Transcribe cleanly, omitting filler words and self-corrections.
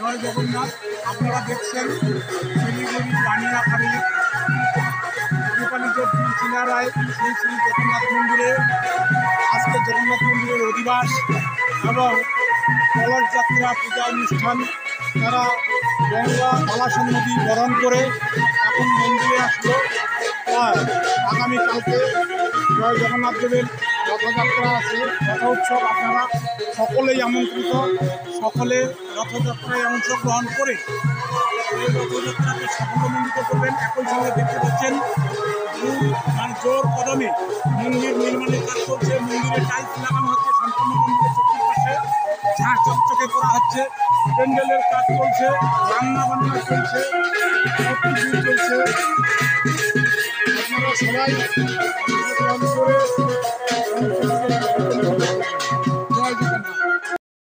জয় জগন্নাথ। আপনারা দেখছেন শিলিগুড়ি বানিয়াখালী রূপালীতে চিলারায় শ্রী শ্রী জগন্নাথ মন্দিরে আজকে জগন্নাথ মন্দিরের অধিবাস এবং কলস যাত্রা পূজা অনুষ্ঠান। তারা গঙ্গা বালাসন নদী বরণ করে এখন মন্দিরে আসলো। আগামীকালকে জয় জগন্নাথ দেবের রথযাত্রা আছে, রথ উৎসব। আপনারা সকলেই আমন্ত্রিত, সকলে রথযাত্রায় অংশগ্রহণ করে এই রথযাত্রাকে সাফল্যমণ্ডিত করবেন। একই সঙ্গে দেখতে পাচ্ছেন জোর কদমে মন্দির নির্মাণের কাজ চলছে। মন্দিরে টাইলস লাগানো হচ্ছে, সম্পূর্ণ মন্দিরের চতুর্পাশে ঝাঁ চকচকে করা হচ্ছে, প্যান্ডেলের কাজ চলছে, রান্না বান্না চলছে, সব কিছু চলছে। আপনারা সবাই অংশগ্রহণ করে